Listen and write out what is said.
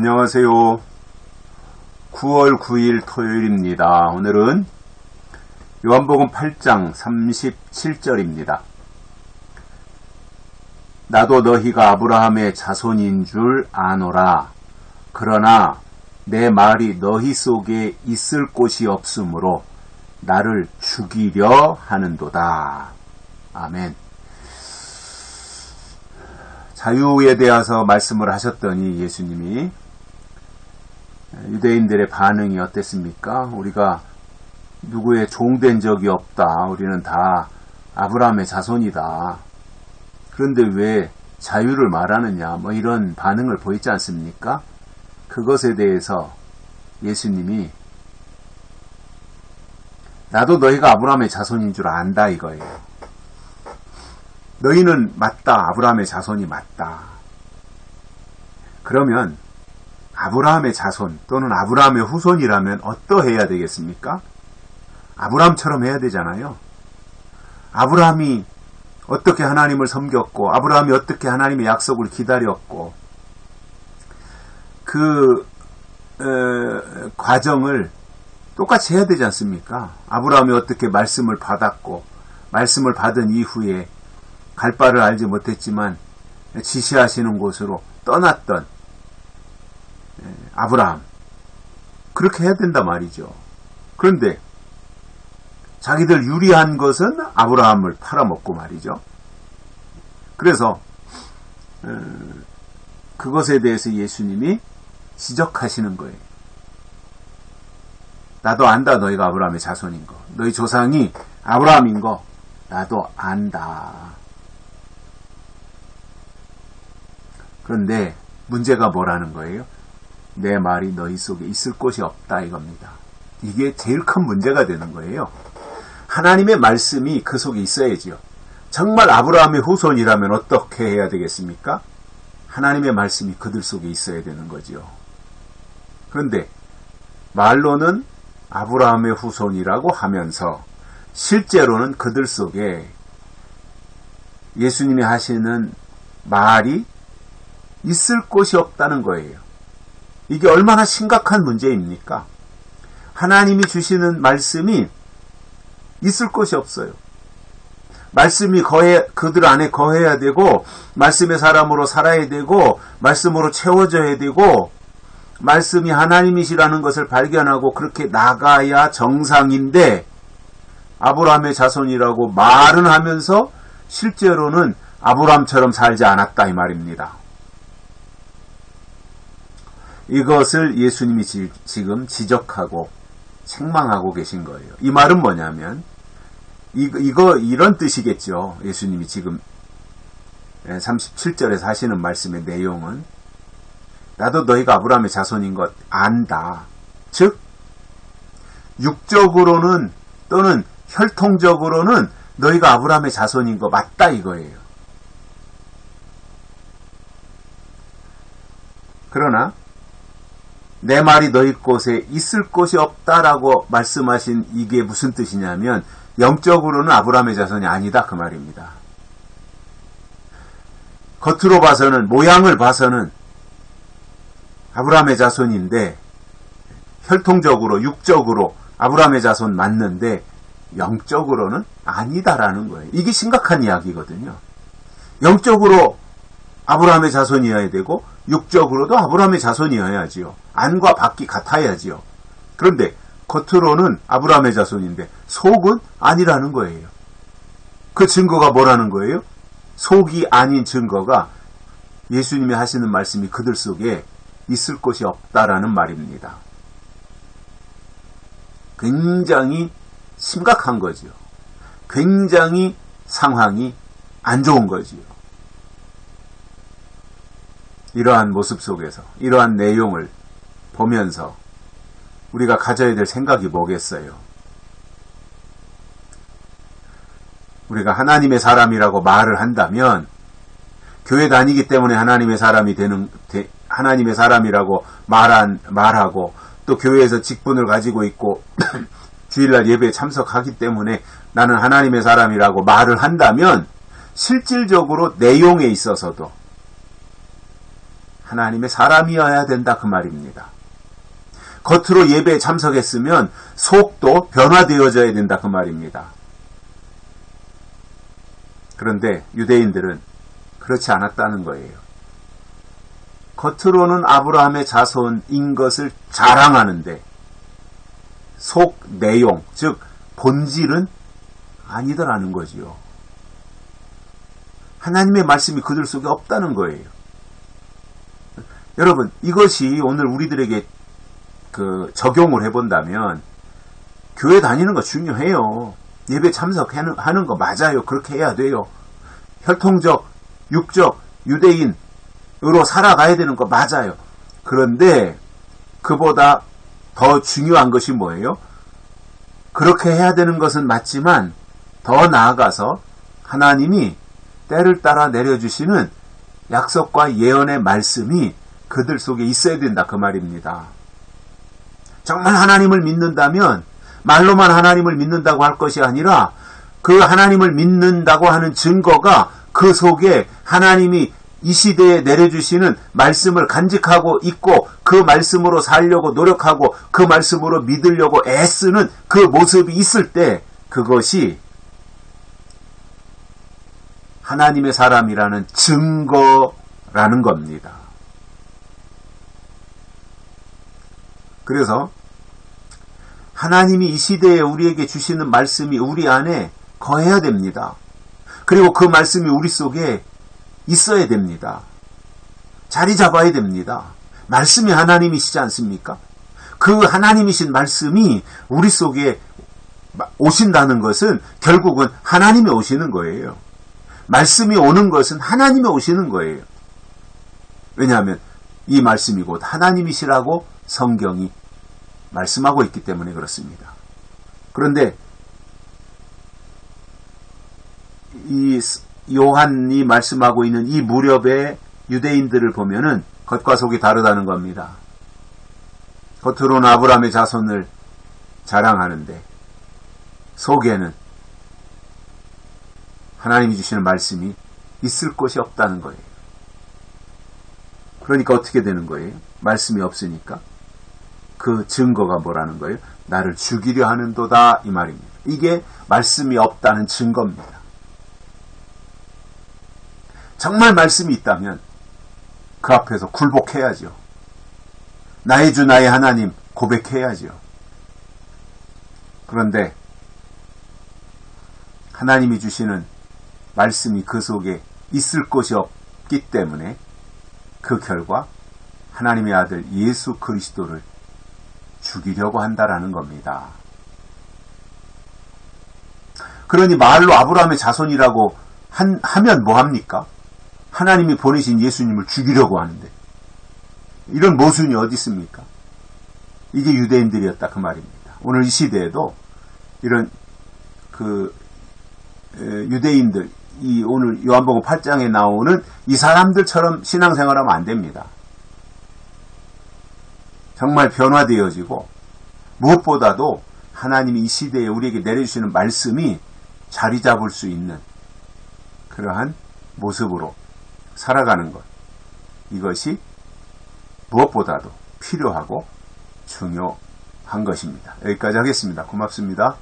안녕하세요. 9월 9일 토요일입니다. 오늘은 요한복음 8장 37절입니다. 나도 너희가 아브라함의 자손인 줄 아노라. 그러나 내 말이 너희 속에 있을 곳이 없으므로 나를 죽이려 하는도다. 아멘. 자유에 대해서 말씀을 하셨더니 예수님이 유대인들의 반응이 어땠습니까? 우리가 누구의 종된 적이 없다. 우리는 다 아브라함의 자손이다. 그런데 왜 자유를 말하느냐? 이런 반응을 보이지 않습니까? 그것에 대해서 예수님이 나도 너희가 아브라함의 자손인 줄 안다 이거예요. 너희는 맞다. 아브라함의 자손이 맞다. 그러면 아브라함의 자손 또는 아브라함의 후손이라면 어떠해야 되겠습니까? 아브라함처럼 해야 되잖아요. 아브라함이 어떻게 하나님을 섬겼고 아브라함이 어떻게 하나님의 약속을 기다렸고 그 과정을 똑같이 해야 되지 않습니까? 아브라함이 어떻게 말씀을 받았고 말씀을 받은 이후에 갈 바를 알지 못했지만 지시하시는 곳으로 떠났던 아브라함. 그렇게 해야 된단 말이죠. 그런데 자기들 유리한 것은 아브라함을 팔아먹고 말이죠. 그래서 그것에 대해서 예수님이 지적하시는 거예요. 나도 안다. 너희가 아브라함의 자손인 거. 너희 조상이 아브라함인 거 나도 안다. 그런데 문제가 뭐라는 거예요? 내 말이 너희 속에 있을 곳이 없다 이겁니다. 이게 제일 큰 문제가 되는 거예요. 하나님의 말씀이 그 속에 있어야지요. 정말 아브라함의 후손이라면 어떻게 해야 되겠습니까? 하나님의 말씀이 그들 속에 있어야 되는 거지요. 그런데 말로는 아브라함의 후손이라고 하면서 실제로는 그들 속에 예수님이 하시는 말이 있을 곳이 없다는 거예요. 이게 얼마나 심각한 문제입니까? 하나님이 주시는 말씀이 있을 곳이 없어요. 말씀이 그들 안에 거해야 되고 말씀의 사람으로 살아야 되고 말씀으로 채워져야 되고 말씀이 하나님이시라는 것을 발견하고 그렇게 나가야 정상인데 아브라함의 자손이라고 말은 하면서 실제로는 아브라함처럼 살지 않았다 이 말입니다. 이것을 예수님이 지금 지적하고 책망하고 계신 거예요. 이 말은 뭐냐면 이런 뜻이겠죠. 예수님이 지금 37절에서 하시는 말씀의 내용은 나도 너희가 아브라함의 자손인 것 안다. 즉 육적으로는 또는 혈통적으로는 너희가 아브라함의 자손인 거 맞다 이거예요. 그러나 내 말이 너희 곳에 있을 곳이 없다라고 말씀하신 이게 무슨 뜻이냐면 영적으로는 아브라함의 자손이 아니다 그 말입니다. 겉으로 봐서는 모양을 봐서는 아브라함의 자손인데 혈통적으로 육적으로 아브라함의 자손 맞는데 영적으로는 아니다라는 거예요. 이게 심각한 이야기거든요. 영적으로 아브라함의 자손이어야 되고 육적으로도 아브라함의 자손이어야지요. 안과 밖이 같아야지요. 그런데 겉으로는 아브라함의 자손인데 속은 아니라는 거예요. 그 증거가 뭐라는 거예요? 속이 아닌 증거가 예수님이 하시는 말씀이 그들 속에 있을 곳이 없다라는 말입니다. 굉장히 심각한 거지요. 굉장히 상황이 안 좋은 거지요. 이러한 모습 속에서 이러한 내용을 보면서 우리가 가져야 될 생각이 뭐겠어요? 우리가 하나님의 사람이라고 말을 한다면 교회 다니기 때문에 하나님의 사람이라고 말하고 또 교회에서 직분을 가지고 있고 주일날 예배에 참석하기 때문에 나는 하나님의 사람이라고 말을 한다면 실질적으로 내용에 있어서도 하나님의 사람이어야 된다 그 말입니다. 겉으로 예배에 참석했으면 속도 변화되어져야 된다 그 말입니다. 그런데 유대인들은 그렇지 않았다는 거예요. 겉으로는 아브라함의 자손인 것을 자랑하는데 속 내용, 즉 본질은 아니더라는 거지요. 하나님의 말씀이 그들 속에 없다는 거예요. 여러분, 이것이 오늘 우리들에게 적용을 해본다면 교회 다니는 거 중요해요. 예배 참석하는 거 맞아요. 그렇게 해야 돼요. 혈통적, 육적, 유대인으로 살아가야 되는 거 맞아요. 그런데 그보다 더 중요한 것이 뭐예요? 그렇게 해야 되는 것은 맞지만 더 나아가서 하나님이 때를 따라 내려주시는 약속과 예언의 말씀이 그들 속에 있어야 된다 그 말입니다. 정말 하나님을 믿는다면 말로만 하나님을 믿는다고 할 것이 아니라 그 하나님을 믿는다고 하는 증거가 그 속에 하나님이 이 시대에 내려주시는 말씀을 간직하고 있고 그 말씀으로 살려고 노력하고 그 말씀으로 믿으려고 애쓰는 그 모습이 있을 때 그것이 하나님의 사람이라는 증거라는 겁니다. 그래서 하나님이 이 시대에 우리에게 주시는 말씀이 우리 안에 거해야 됩니다. 그리고 그 말씀이 우리 속에 있어야 됩니다. 자리 잡아야 됩니다. 말씀이 하나님이시지 않습니까? 그 하나님이신 말씀이 우리 속에 오신다는 것은 결국은 하나님이 오시는 거예요. 말씀이 오는 것은 하나님이 오시는 거예요. 왜냐하면 이 말씀이 곧 하나님이시라고 성경이 말씀하고 있기 때문에 그렇습니다. 그런데 이 요한이 말씀하고 있는 이 무렵의 유대인들을 보면은 겉과 속이 다르다는 겁니다. 겉으로는 아브라함의 자손을 자랑하는데 속에는 하나님이 주시는 말씀이 있을 곳이 없다는 거예요. 그러니까 어떻게 되는 거예요? 말씀이 없으니까 그 증거가 뭐라는 거예요? 나를 죽이려 하는도다 이 말입니다. 이게 말씀이 없다는 증거입니다. 정말 말씀이 있다면 그 앞에서 굴복해야죠. 나의 주 나의 하나님 고백해야죠. 그런데 하나님이 주시는 말씀이 그 속에 있을 곳이 없기 때문에 그 결과 하나님의 아들 예수 그리스도를 죽이려고 한다라는 겁니다. 그러니 말로 아브라함의 자손이라고 하면 뭐합니까? 하나님이 보내신 예수님을 죽이려고 하는데 이런 모순이 어디 있습니까? 이게 유대인들이었다 그 말입니다. 오늘 이 시대에도 이런 유대인들, 이 오늘 요한복음 8장에 나오는 이 사람들처럼 신앙생활하면 안 됩니다. 정말 변화되어지고 무엇보다도 하나님이 이 시대에 우리에게 내려주시는 말씀이 자리 잡을 수 있는 그러한 모습으로 살아가는 것, 이것이 무엇보다도 필요하고 중요한 것입니다. 여기까지 하겠습니다. 고맙습니다.